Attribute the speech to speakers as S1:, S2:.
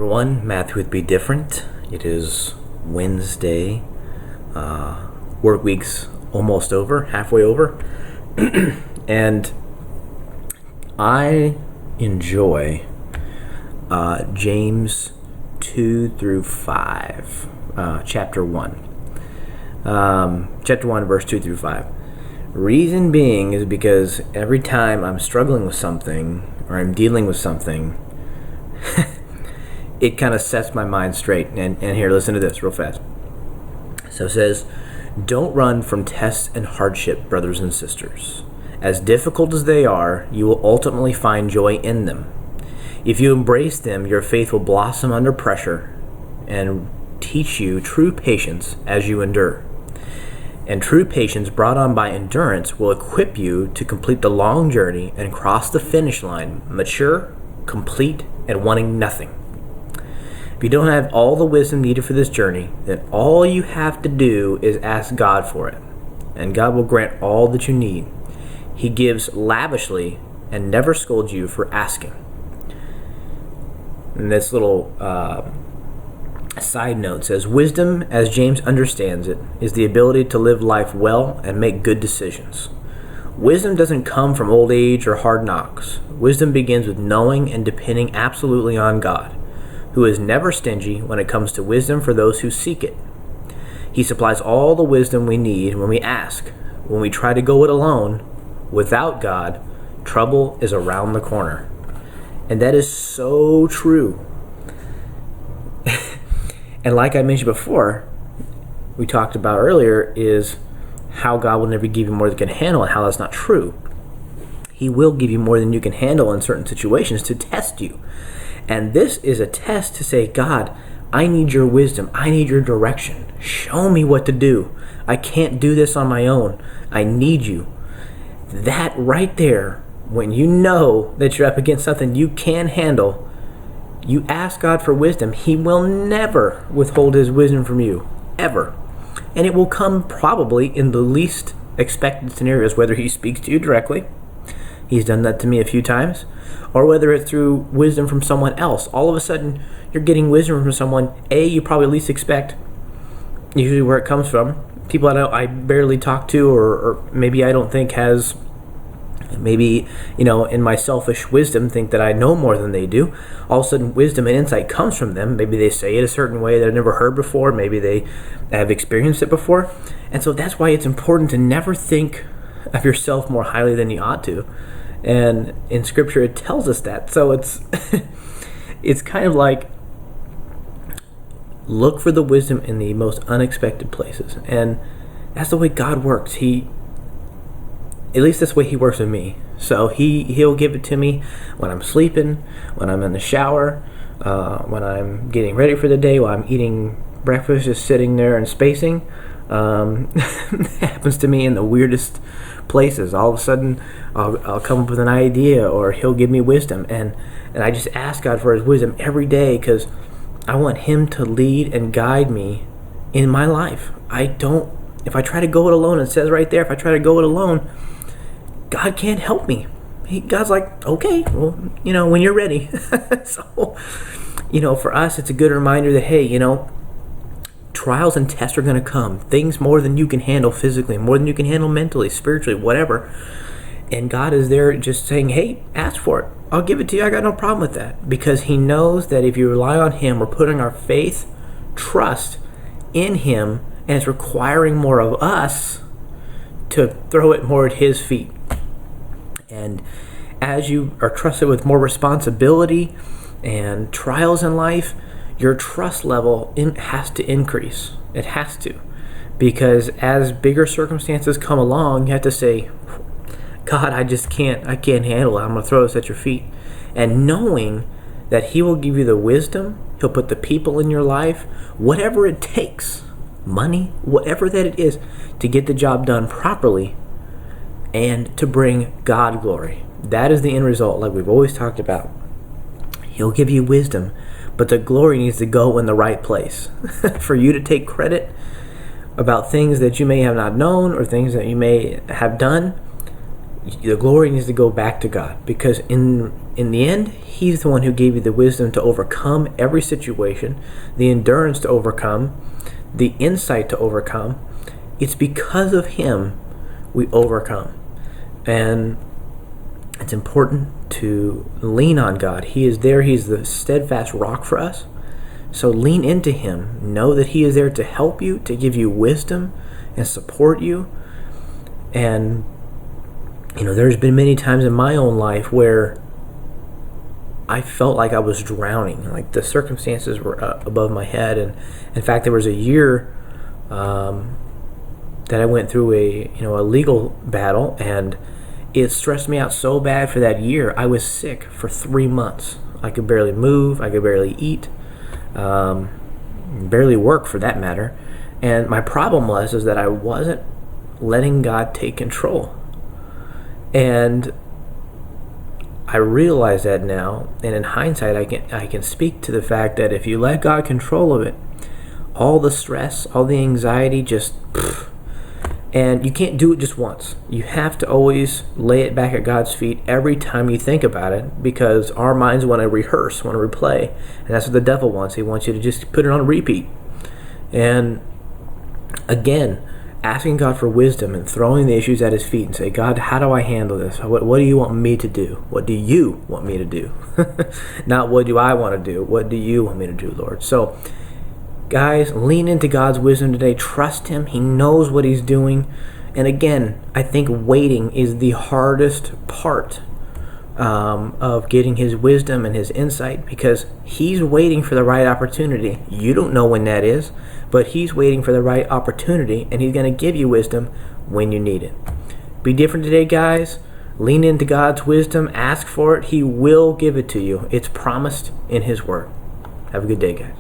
S1: everyone, Matthew with Be Different. It is Wednesday. Work week's almost over, halfway over. And I enjoy James 2 through 5, chapter 1. Chapter 1, verse 2 through 5. Reason being is because every time I'm struggling with something or I'm dealing with something, it kind of sets my mind straight. And here, listen to this real fast. So it says, don't run from tests and hardship, brothers and sisters. As difficult as they are, you will ultimately find joy in them. If you embrace them, your faith will blossom under pressure and teach you true patience as you endure. And true patience brought on by endurance will equip you to complete the long journey and cross the finish line, mature, complete, and wanting nothing. If you don't have all the wisdom needed for this journey, then all you have to do is ask God for it, and God will grant all that you need. He gives lavishly and never scolds you for asking. And this little side note says, wisdom, as James understands it, is the ability to live life well and make good decisions. Wisdom doesn't come from old age or hard knocks. Wisdom begins with knowing and depending absolutely on God, who is never stingy when it comes to wisdom for those who seek it. He supplies all the wisdom we need when we ask. When we try to go it alone, without God, trouble is around the corner. And that is so true. And like I mentioned before, we talked about earlier, is how God will never give you more than you can handle and how that's not true. He will give you more than you can handle in certain situations to test you. And this is a test to say, God, I need your wisdom. I need your direction. Show me what to do. I can't do this on my own. I need you. That right there, when you know that you're up against something you can handle, you ask God for wisdom. He will never withhold his wisdom from you, ever. And it will come probably in the least expected scenarios, whether he speaks to you directly. He's done that to me a few times. Or whether it's through wisdom from someone else. All of a sudden, you're getting wisdom from someone, you probably least expect, usually where it comes from. People I barely talk to, or maybe I don't think has, maybe, in my selfish wisdom, think that I know more than they do. All of a sudden, wisdom and insight comes from them. Maybe they say it a certain way that I've never heard before. Maybe they have experienced it before. And so that's why it's important to never think of yourself more highly than you ought to. And in Scripture, it tells us that. So it's it's kind of like, look for the wisdom in the most unexpected places. And that's the way God works. At least that's the way he works with me. So he'll give it to me when I'm sleeping, when I'm in the shower, when I'm getting ready for the day, while I'm eating breakfast, just sitting there and spacing. It happens to me in the weirdest places. All of a sudden, I'll come up with an idea, or he'll give me wisdom. And I just ask God for his wisdom every day, because I want him to lead and guide me in my life. If I try to go it alone, it says right there, if I try to go it alone, God can't help me. God's like, okay, well, when you're ready. So, for us, it's a good reminder that, hey, trials and tests are going to come. Things more than you can handle physically, more than you can handle mentally, spiritually, whatever. And God is there just saying, hey, ask for it. I'll give it to you. I got no problem with that. Because he knows that if you rely on him, we're putting our faith, trust in him, and it's requiring more of us to throw it more at his feet. And as you are trusted with more responsibility and trials in life, your trust level has to increase. It has to. Because as bigger circumstances come along, you have to say, God, I can't handle it. I'm going to throw this at your feet. And knowing that he will give you the wisdom, he'll put the people in your life, whatever it takes, money, whatever that it is, to get the job done properly and to bring God glory. That is the end result, like we've always talked about. He'll give you wisdom, but the glory needs to go in the right place. For you to take credit about things that you may have not known or things that you may have done, the glory needs to go back to God, because in in the end, He's the one who gave you the wisdom to overcome every situation, the endurance to overcome, the insight to overcome. It's because of Him we overcome. And it's important to lean on God. He is there. He's the steadfast rock for us. So lean into Him. Know that He is there to help you, to give you wisdom and support you. And, there's been many times in my own life where I felt like I was drowning, like the circumstances were above my head. And in fact, there was a year that I went through a legal battle, and it stressed me out so bad for that year. I was sick for 3 months. I could barely move. I could barely eat, barely work for that matter. And my problem was that I wasn't letting God take control. And I realize that now, and in hindsight, I can speak to the fact that if you let God control of it, all the stress, all the anxiety, and you can't do it just once. You have to always lay it back at God's feet every time you think about it, because our minds want to rehearse, want to replay, and that's what the devil wants. He wants you to just put it on repeat. And again, asking God for wisdom and throwing the issues at His feet and say, God, how do I handle this? What do you want me to do? What do you want me to do? Not what do I want to do? What do you want me to do, Lord? So, guys, lean into God's wisdom today. Trust Him. He knows what He's doing. And again, I think waiting is the hardest part of getting His wisdom and His insight, because He's waiting for the right opportunity. You don't know when that is, but He's waiting for the right opportunity, and He's going to give you wisdom when you need it. Be different today, guys. Lean into God's wisdom. Ask for it. He will give it to you. It's promised in His Word. Have a good day, guys.